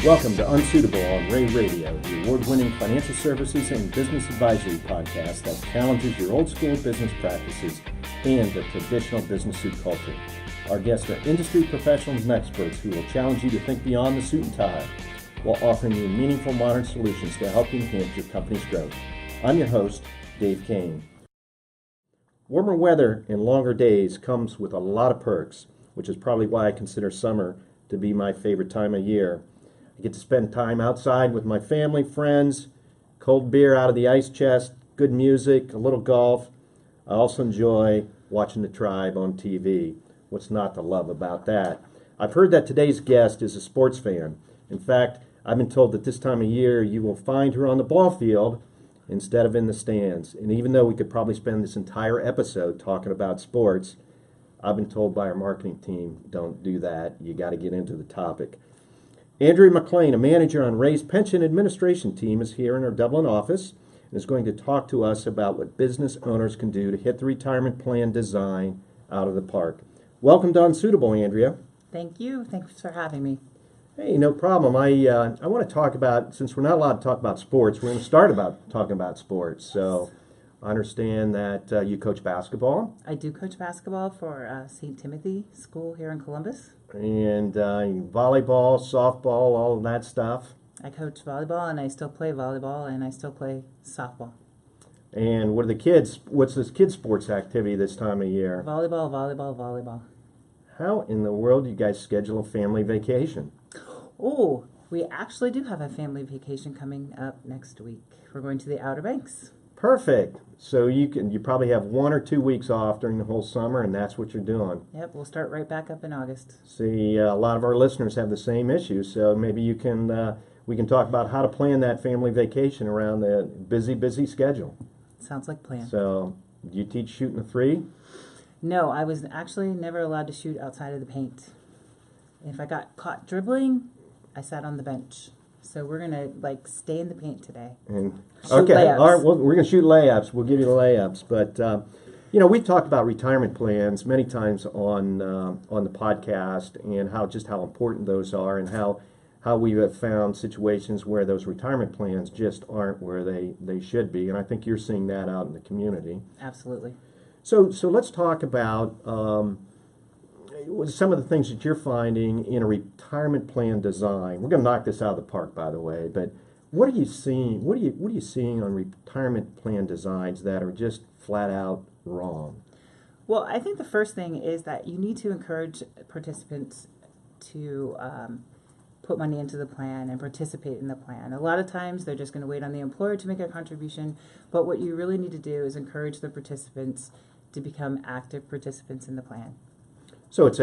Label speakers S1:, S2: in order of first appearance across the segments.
S1: Welcome to Unsuitable on Rea Radio, the award-winning financial services and business advisory podcast that challenges your old-school business practices and the traditional business suit culture. Our guests are industry professionals and experts who will challenge you to think beyond the suit and tie while offering you meaningful modern solutions to help you enhance your company's growth. I'm your host, Dave Kane. Warmer weather and longer days comes with a lot of perks, which is probably why I consider summer to be my favorite time of year. I get to spend time outside with my family, friends, cold beer out of the ice chest, good music, a little golf. I also enjoy watching the Tribe on TV. What's not to love about that? I've heard that today's guest is a sports fan. In fact, I've been told that this time of year you will find her on the ball field instead of in the stands. And even though we could probably spend this entire episode talking about sports, I've been told by our marketing team, don't do that. You got to get into the topic. Andrea McLane, a manager on Rea's pension administration team, is here in our Dublin office and is going to talk to us about what business owners can do to hit the retirement plan design out of the park. Welcome to Unsuitable, Andrea.
S2: Thank you. Thanks for having me.
S1: Hey, no problem. I want to talk about, since we're not allowed to talk about sports, we're going to start talking about sports. So I understand that you coach basketball.
S2: I do coach basketball for St. Timothy School here in Columbus.
S1: And volleyball, softball, all of that stuff.
S2: I coach volleyball, and I still play volleyball, and I still play softball.
S1: And what's this kids' sports activity this time of year?
S2: Volleyball, volleyball, volleyball.
S1: How in the world do you guys schedule a family vacation?
S2: Oh, we actually do have a family vacation coming up next week. We're going to the Outer Banks.
S1: Perfect. So you probably have 1 or 2 weeks off during the whole summer, and that's what you're doing.
S2: Yep, we'll start right back up in August.
S1: See, a lot of our listeners have the same issue, so maybe we can talk about how to plan that family vacation around the busy schedule.
S2: Sounds like a plan.
S1: So, do you teach shooting a three?
S2: No, I was actually never allowed to shoot outside of the paint. If I got caught dribbling, I sat on the bench. So we're going to stay in the paint today.
S1: Okay, layups. All right, well, we're going to shoot layups. We'll give you the layups. But, we've talked about retirement plans many times on the podcast and how important those are and how we have found situations where those retirement plans just aren't where they should be. And I think you're seeing that out in the community.
S2: Absolutely.
S1: So let's talk about some of the things that you're finding in a retirement plan design. We're going to knock this out of the park, by the way, but what are you seeing? What are you seeing on retirement plan designs that are just flat out wrong?
S2: Well, I think the first thing is that you need to encourage participants to put money into the plan and participate in the plan. A lot of times they're just going to wait on the employer to make a contribution, but what you really need to do is encourage the participants to become active participants in the plan.
S1: So it's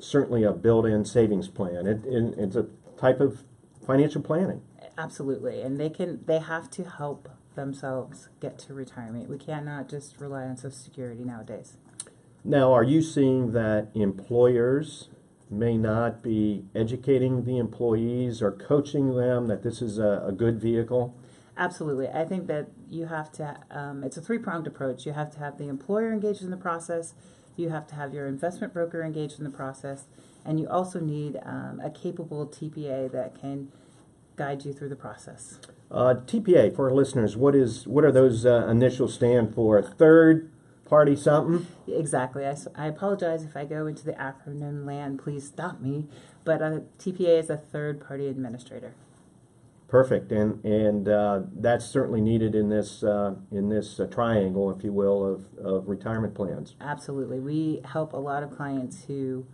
S1: certainly a built-in savings plan. It's a type of financial planning.
S2: Absolutely, and they have to help themselves get to retirement. We cannot just rely on Social Security nowadays.
S1: Now, are you seeing that employers may not be educating the employees or coaching them that this is a good vehicle?
S2: Absolutely. I think that you have to, it's a three-pronged approach. You have to have the employer engaged in the process, you have to have your investment broker engaged in the process, and you also need a capable TPA that can guide you through the process.
S1: TPA, for our listeners, what are those initials stand for? Third party something?
S2: Exactly. I apologize if I go into the acronym land. Please stop me. But a TPA is a third party administrator.
S1: Perfect, and that's certainly needed in this triangle, if you will, of retirement plans.
S2: Absolutely. We help a lot of clients who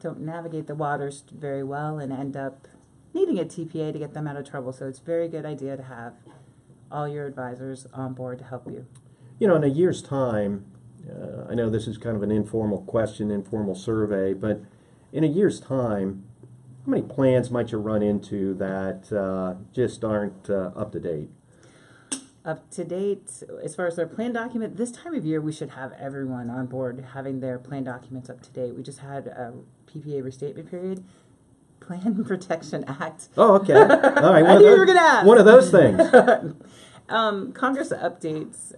S2: don't navigate the waters very well and end up needing a TPA to get them out of trouble. So it's a very good idea to have all your advisors on board to help you.
S1: In a year's time, I know this is kind of an informal question, informal survey, but in a year's time, how many plans might you run into that just aren't up to date?
S2: Up to date, as far as their plan document, this time of year we should have everyone on board having their plan documents up to date. We just had a PPA restatement period. Plan Protection Act.
S1: Oh, okay. All right.
S2: I knew you were going to ask.
S1: One of those things.
S2: Congress updates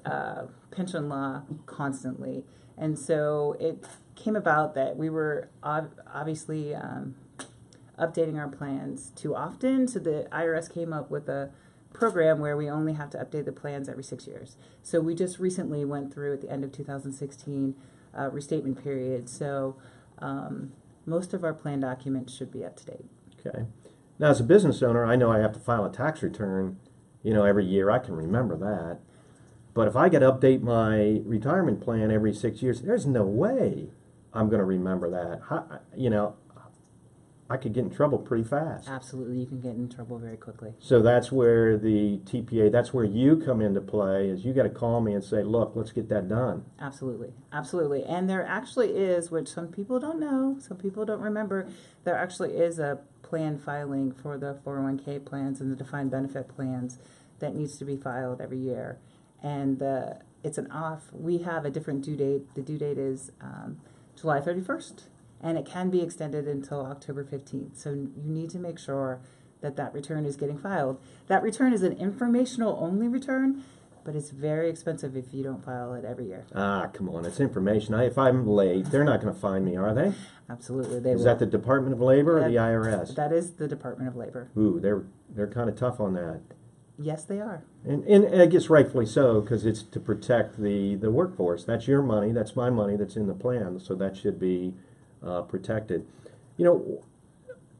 S2: pension law constantly, and so it came about that we were obviously updating our plans too often. So the IRS came up with a program where we only have to update the plans every 6 years. So we just recently went through at the end of 2016 restatement period. So most of our plan documents should be up to date.
S1: Okay. Now, as a business owner, I know I have to file a tax return, every year. I can remember that. But if I got to update my retirement plan every 6 years, there's no way I'm going to remember that. I could get in trouble pretty fast.
S2: Absolutely, you can get in trouble very quickly.
S1: So that's where the TPA, that's where you come into play, is you got to call me and say, look, let's get that done.
S2: Absolutely, absolutely. And there actually is, which some people don't know, some people don't remember, there actually is a plan filing for the 401k plans and the defined benefit plans that needs to be filed every year. And we have a different due date. The due date is July 31st. And it can be extended until October 15th. So you need to make sure that return is getting filed. That return is an informational only return, but it's very expensive if you don't file it every year.
S1: Come on, it's information. If I'm late, they're not going to find me, are they?
S2: Absolutely, they will.
S1: Is that the Department of Labor or the IRS?
S2: That is the Department of Labor.
S1: Ooh, they're kind of tough on that.
S2: Yes, they are.
S1: And I guess rightfully so, because it's to protect the workforce. That's your money, that's my money that's in the plan, so that should be protected.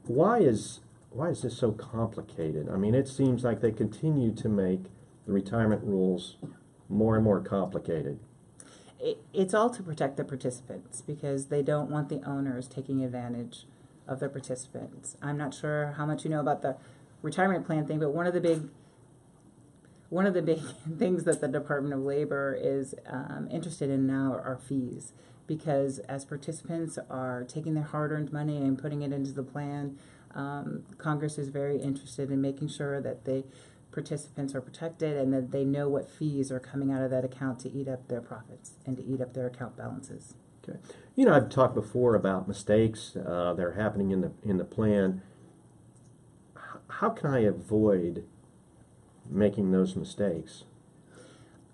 S1: Why is this so complicated? I mean, it seems like they continue to make the retirement rules more and more complicated.
S2: It's all to protect the participants because they don't want the owners taking advantage of their participants. I'm not sure how much you know about the retirement plan thing, but one of the big things that the Department of Labor is interested in now are fees. Because as participants are taking their hard-earned money and putting it into the plan, Congress is very interested in making sure that the participants are protected and that they know what fees are coming out of that account to eat up their profits and to eat up their account balances.
S1: Okay. I've talked before about mistakes that are happening in the plan. How can I avoid making those mistakes?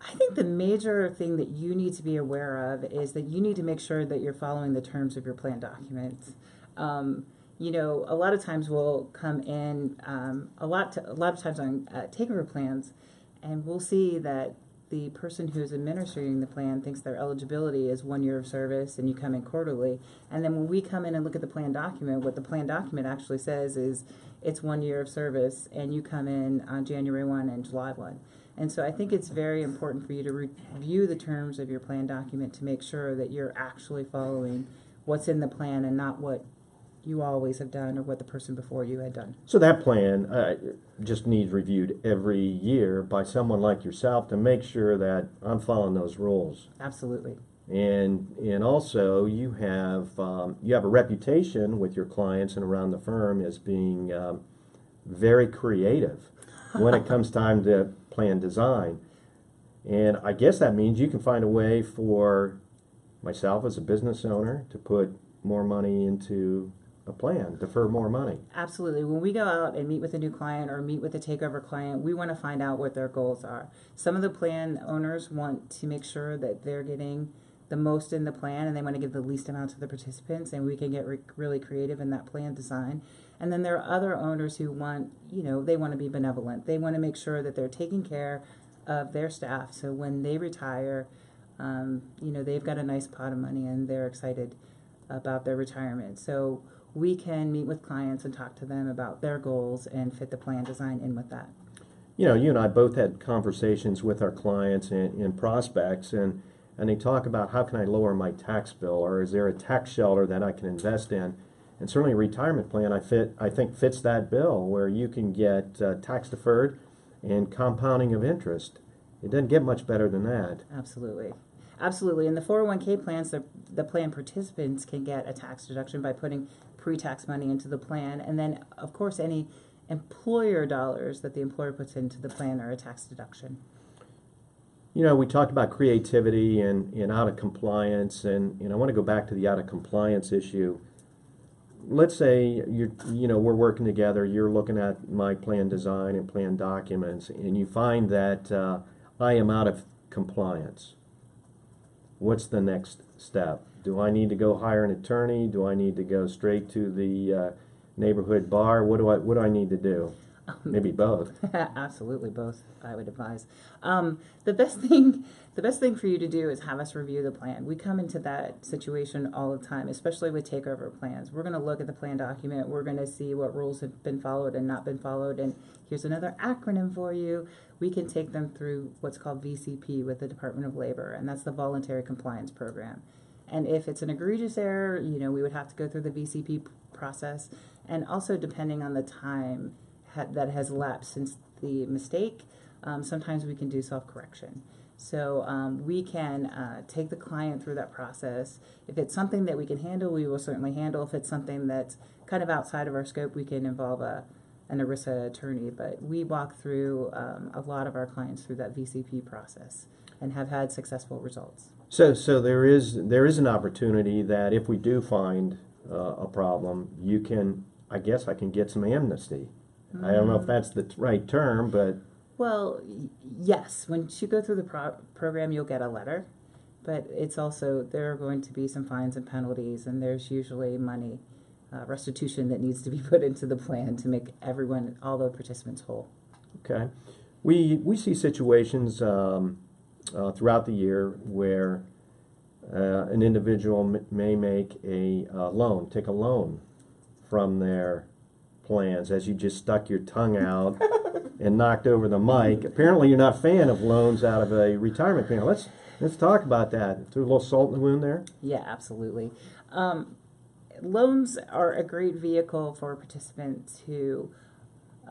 S2: I think the major thing that you need to be aware of is that you need to make sure that you're following the terms of your plan documents. A lot of times we'll come in a lot of times on takeover plans, and we'll see that the person who's administering the plan thinks their eligibility is 1 year of service, and you come in quarterly. And then when we come in and look at the plan document, what the plan document actually says is it's 1 year of service, and you come in on January 1 and July 1. And so I think it's very important for you to review the terms of your plan document to make sure that you're actually following what's in the plan and not what you always have done or what the person before you had done.
S1: So that plan just needs reviewed every year by someone like yourself to make sure that I'm following those rules.
S2: Absolutely.
S1: And also you have a reputation with your clients and around the firm as being very creative when it comes time to plan design. And I guess that means you can find a way for myself as a business owner to put more money into a plan, defer more money.
S2: Absolutely. When we go out and meet with a new client or meet with a takeover client, we want to find out what their goals are. Some of the plan owners want to make sure that they're getting the most in the plan, and they want to give the least amount to the participants, and we can get really creative in that plan design. And then there are other owners who want, they want to be benevolent. They want to make sure that they're taking care of their staff, so when they retire, they've got a nice pot of money and they're excited about their retirement. So we can meet with clients and talk to them about their goals and fit the plan design in with that.
S1: You and I both had conversations with our clients and prospects, and they talk about how can I lower my tax bill, or is there a tax shelter that I can invest in? And certainly a retirement plan I think fits that bill, where you can get tax deferred and compounding of interest. It doesn't get much better than that.
S2: Absolutely. Absolutely. In the 401k plans, the plan participants can get a tax deduction by putting pre-tax money into the plan. And then, of course, any employer dollars that the employer puts into the plan are a tax deduction.
S1: We talked about creativity and out of compliance, and I want to go back to the out of compliance issue. Let's say we're working together, you're looking at my plan design and plan documents, and you find that I am out of compliance. What's the next step? Do I need to go hire an attorney? Do I need to go straight to the neighborhood bar? What do I need to do? Maybe both.
S2: Absolutely both, I would advise. The best thing for you to do is have us review the plan. We come into that situation all the time, especially with takeover plans. We're going to look at the plan document. We're going to see what rules have been followed and not been followed. And here's another acronym for you. We can take them through what's called VCP with the Department of Labor, and that's the Voluntary Compliance Program. And if it's an egregious error, we would have to go through the VCP process. And also, depending on the time that has elapsed since the mistake, sometimes we can do self-correction. So we can take the client through that process. If it's something that we can handle, we will certainly handle. If it's something that's kind of outside of our scope, we can involve an ERISA attorney. But we walk through a lot of our clients through that VCP process and have had successful results.
S1: So there is an opportunity that if we do find a problem, I guess I can get some amnesty. I don't know if that's the right term, but...
S2: Well, yes. Once you go through the program, you'll get a letter. But it's also, there are going to be some fines and penalties, and there's usually money, restitution that needs to be put into the plan to make all the participants whole.
S1: Okay. We see situations throughout the year where an individual may make take a loan from their plans, as you just stuck your tongue out and knocked over the mic. Apparently you're not a fan of loans out of a retirement plan. Let's talk about that. Threw a little salt in the wound there?
S2: Yeah, absolutely. Loans are a great vehicle for participants who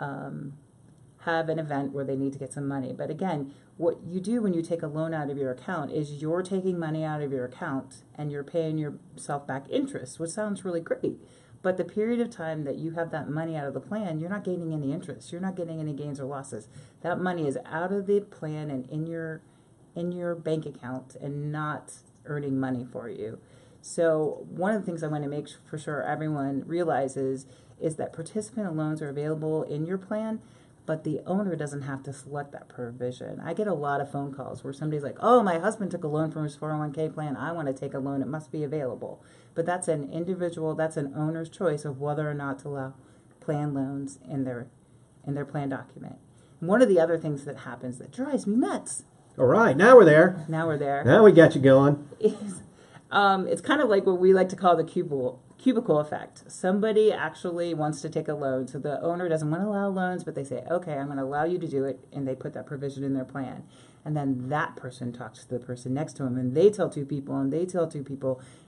S2: have an event where they need to get some money. But again, what you do when you take a loan out of your account is you're taking money out of your account and you're paying yourself back interest, which sounds really great. But the period of time that you have that money out of the plan, you're not gaining any interest. You're not getting any gains or losses. That money is out of the plan and in your bank account and not earning money for you. So one of the things I want to make for sure everyone realizes is that participant loans are available in your plan, but the owner doesn't have to select that provision. I get a lot of phone calls where somebody's like, oh, my husband took a loan from his 401k plan. I want to take a loan. It must be available. But that's an owner's choice of whether or not to allow plan loans in their plan document. And one of the other things that happens that drives me nuts.
S1: All right, now we're there.
S2: Now
S1: we got you going.
S2: Is, it's kind of like what we like to call the cubicle effect. Somebody actually wants to take a loan, so the owner doesn't want to allow loans, but they say, okay, I'm going to allow you to do it, and they put that provision in their plan. And then that person talks to the person next to him, and they tell two people,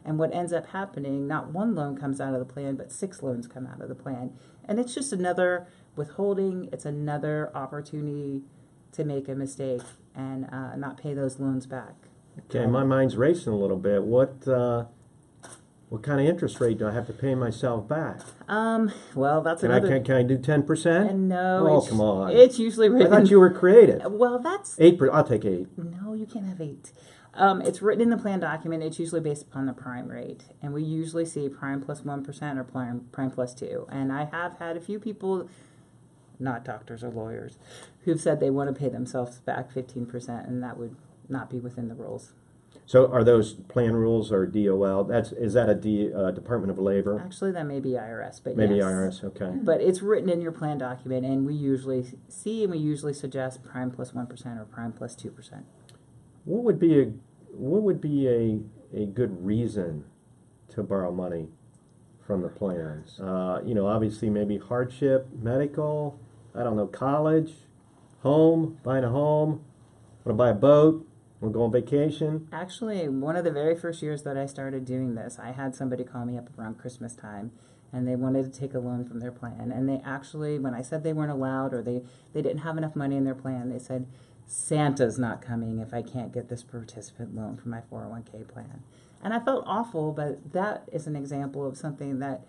S2: and what ends up happening, not one loan comes out of the plan, but 6 loans come out of the plan. And it's just another withholding, it's another opportunity to make a mistake and not pay those loans back.
S1: Okay, my mind's racing a little bit. What kind of interest rate do I have to pay myself back?
S2: Well, that's
S1: can
S2: another...
S1: Can I do 10%?
S2: No.
S1: Oh, come on.
S2: It's usually written...
S1: I thought you were creative.
S2: Well, that's...
S1: 8%. I'll take 8.
S2: No, you can't have 8. It's written in the plan document. It's usually based upon the prime rate. And we usually see prime plus 1% or prime plus 2. And I have had a few people, not doctors or lawyers, who've said they want to pay themselves back 15%, and that would not be within the rules.
S1: So are those plan rules or DOL? Is that a Department of Labor?
S2: Actually, that may be IRS, but
S1: maybe
S2: yes.
S1: IRS, okay.
S2: But it's written in your plan document, and we usually suggest prime plus 1% or prime plus 2%.
S1: What would be a good reason to borrow money from the plans? Obviously maybe hardship, medical, I don't know, college, home, buying a home, want to buy a boat. We'll go on vacation.
S2: Actually, one of the very first years that I started doing this, I had somebody call me up around Christmas time, and they wanted to take a loan from their plan. And they actually, when I said they weren't allowed or they didn't have enough money in their plan, they said, Santa's not coming if I can't get this participant loan for my 401k plan. And I felt awful, but that is an example of something that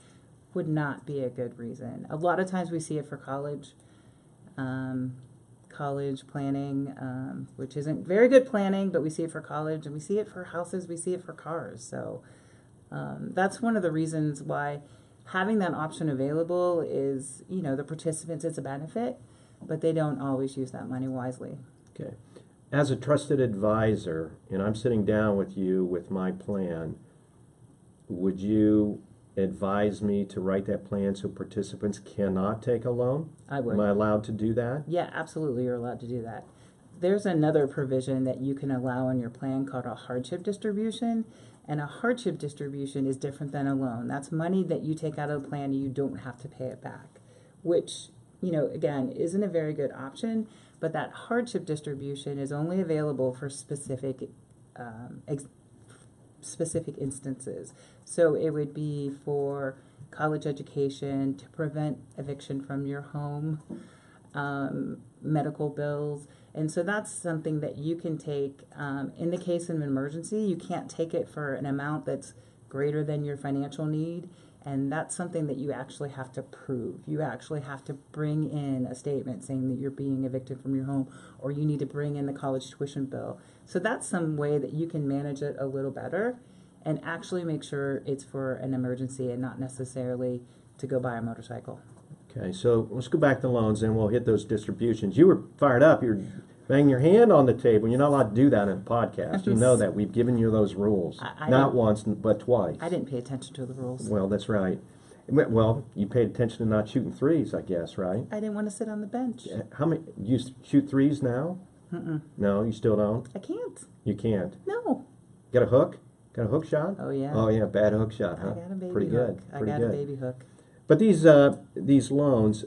S2: would not be a good reason. A lot of times we see it for college planning, which isn't very good planning, but we see it for college, and we see it for houses, we see it for cars. So that's one of the reasons why having that option available is, the participants, it's a benefit, but they don't always use that money wisely.
S1: Okay. As a trusted advisor, and I'm sitting down with you with my plan, would you advise me to write that plan so participants cannot take a loan?
S2: I would.
S1: Am I allowed to do that?
S2: Yeah, absolutely, you're allowed to do that. There's another provision that you can allow in your plan called a hardship distribution, and a hardship distribution is different than a loan. That's money that you take out of the plan and you don't have to pay it back, which, again, isn't a very good option, but that hardship distribution is only available for specific instances. So it would be for college education, to prevent eviction from your home, medical bills. And so that's something that you can take in the case of an emergency. You can't take it for an amount that's greater than your financial need. And that's something that you actually have to prove. You actually have to bring in a statement saying that you're being evicted from your home, or you need to bring in the college tuition bill. So that's some way that you can manage it a little better and actually make sure it's for an emergency and not necessarily to go buy a motorcycle.
S1: Okay, so let's go back to loans and we'll hit those distributions. You were fired up. You're banging your hand on the table. You're not allowed to do that in a podcast. You know that. We've given you those rules. Not once, but twice.
S2: I didn't pay attention to the rules.
S1: Well, that's right. Well, you paid attention to not shooting threes, I guess, right?
S2: I didn't want to sit on the bench.
S1: How many? You shoot threes now?
S2: Mm-mm.
S1: No, you still don't?
S2: I can't.
S1: You can't?
S2: No.
S1: Got a hook? Got a hook shot?
S2: Oh, yeah.
S1: Oh, yeah, bad hook shot, huh?
S2: I got a baby
S1: Pretty
S2: hook.
S1: good.
S2: I
S1: Pretty
S2: got
S1: good.
S2: a baby hook.
S1: But these loans,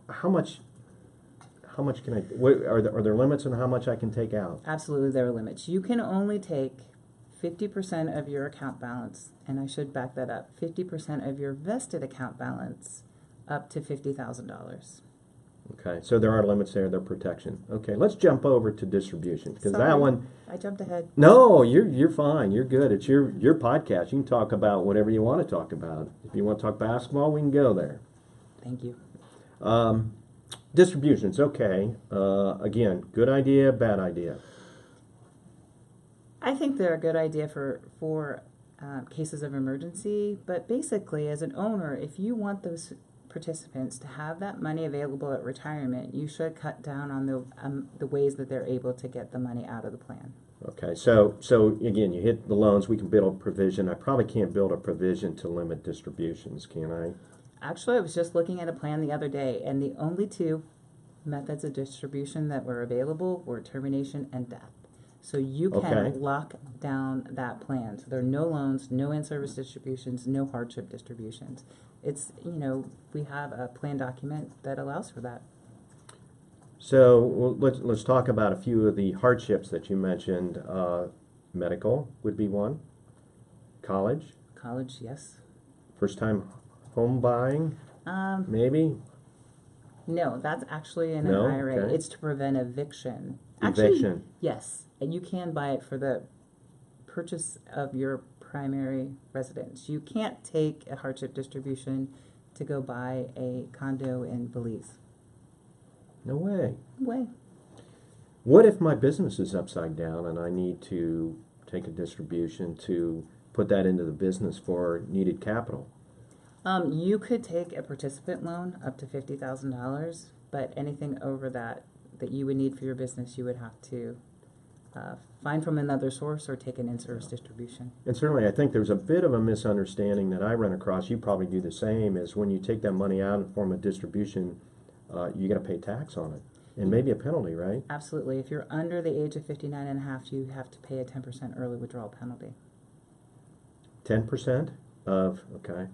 S1: how much can I? Are there limits on how much I can take out?
S2: Absolutely, there are limits. You can only take 50% of your account balance, and I should back that up, 50% of your vested account balance up to $50,000.
S1: Okay, so there are limits there, there are protection. Okay, let's jump over to distribution, because that one...
S2: I jumped ahead.
S1: No, you're fine, you're good. It's your podcast. You can talk about whatever you want to talk about. If you want to talk basketball, we can go there.
S2: Thank you.
S1: Distributions, okay. Again, good idea, bad idea.
S2: I think they're a good idea for cases of emergency, but basically, as an owner, if you want those participants to have that money available at retirement, you should cut down on the ways that they're able to get the money out of the plan.
S1: Okay, so again, you hit the loans, we can build a provision. I probably can't build a provision to limit distributions, can I?
S2: Actually, I was just looking at a plan the other day, and the only two methods of distribution that were available were termination and death. So you can lock down that plan. So there are no loans, no in-service distributions, no hardship distributions. It's, we have a plan document that allows for that.
S1: So let's talk about a few of the hardships that you mentioned. Medical would be one. College,
S2: yes.
S1: first time home buying, maybe.
S2: No, that's actually in an IRA.
S1: Okay.
S2: It's to prevent eviction.
S1: Eviction.
S2: Yes, and you can buy it for the purchase of your primary residence. You can't take a hardship distribution to go buy a condo in Belize.
S1: No way.
S2: No way.
S1: What if my business is upside down and I need to take a distribution to put that into the business for needed capital?
S2: You could take a participant loan up to $50,000, but anything over that you would need for your business, you would have to find from another source or take an in-service distribution.
S1: And certainly I think there's a bit of a misunderstanding that I run across, you probably do the same, is when you take that money out in form of distribution, you got to pay tax on it. And maybe a penalty, right?
S2: Absolutely. If you're under the age of 59 and a half, you have to pay a 10% early withdrawal penalty.
S1: 10% of, okay.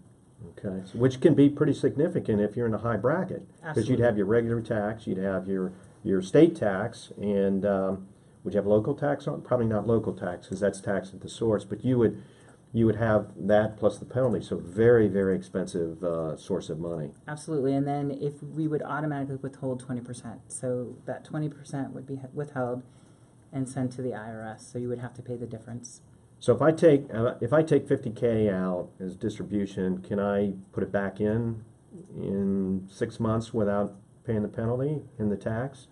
S1: So, which can be pretty significant if you're in a high bracket. Because you'd have your regular tax, you'd have your state tax, and would you have local tax on? Probably not local tax, because that's tax at the source, but you would have that plus the penalty, so very, very expensive source of money.
S2: Absolutely, and then if we would automatically withhold 20%, so that 20% would be withheld and sent to the IRS, so you would have to pay the difference.
S1: So if I take $50K out as distribution, can I put it back in 6 months without paying the penalty and the tax?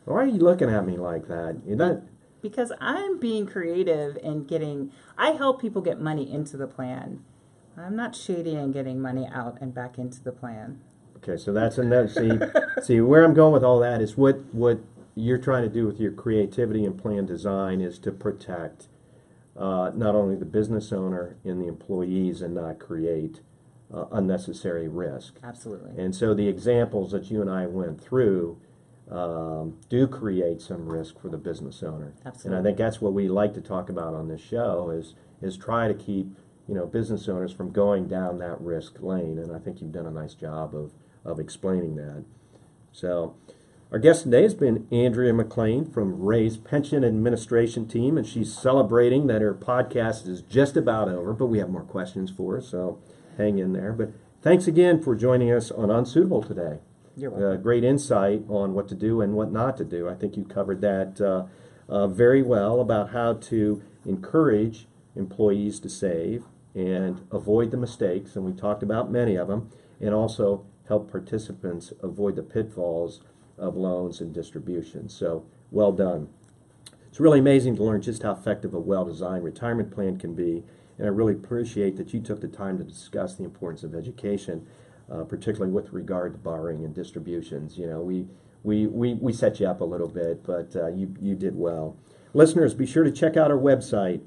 S1: Why are you looking at me like that?
S2: Because I'm being creative and I help people get money into the plan. I'm not shady and getting money out and back into the plan.
S1: Okay, so that's another, see where I'm going with all that is what you're trying to do with your creativity and plan design is to protect not only the business owner and the employees and not create unnecessary risk.
S2: Absolutely.
S1: And so the examples that you and I went through do create some risk for the business owner.
S2: Absolutely.
S1: And I think that's what we like to talk about on this show is try to keep business owners from going down that risk lane. And I think you've done a nice job of explaining that. So our guest today has been Andrea McLane from Rea's Pension Administration Team, and she's celebrating that her podcast is just about over, but we have more questions for her, so hang in there. But thanks again for joining us on Unsuitable today.
S2: You're welcome.
S1: Great insight on what to do and what not to do. I think you covered that very well about how to encourage employees to save and avoid the mistakes, and we talked about many of them, and also help participants avoid the pitfalls of loans and distribution. So well done. It's really amazing to learn just how effective a well-designed retirement plan can be, and I really appreciate that you took the time to discuss the importance of education, particularly with regard to borrowing and distributions. We set you up a little bit, but you did well. Listeners, be sure to check out our website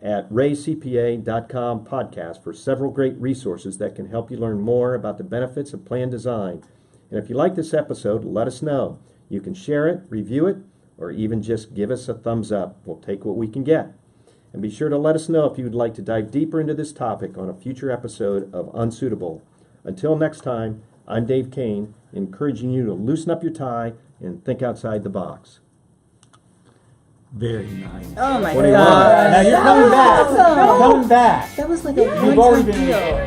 S1: at reacpa.com podcast for several great resources that can help you learn more about the benefits of plan design. And if you like this episode, let us know. You can share it, review it, or even just give us a thumbs up. We'll take what we can get. And be sure to let us know if you would like to dive deeper into this topic on a future episode of Unsuitable. Until next time, I'm Dave Kane, encouraging you to loosen up your tie and think outside the box.
S3: Very nice.
S2: Oh my
S1: What do you
S2: God.
S1: want?
S3: Now you're coming back.
S2: Awesome.
S3: You're coming back.
S2: That was like a
S3: You've already
S2: one-time
S3: been
S2: deal.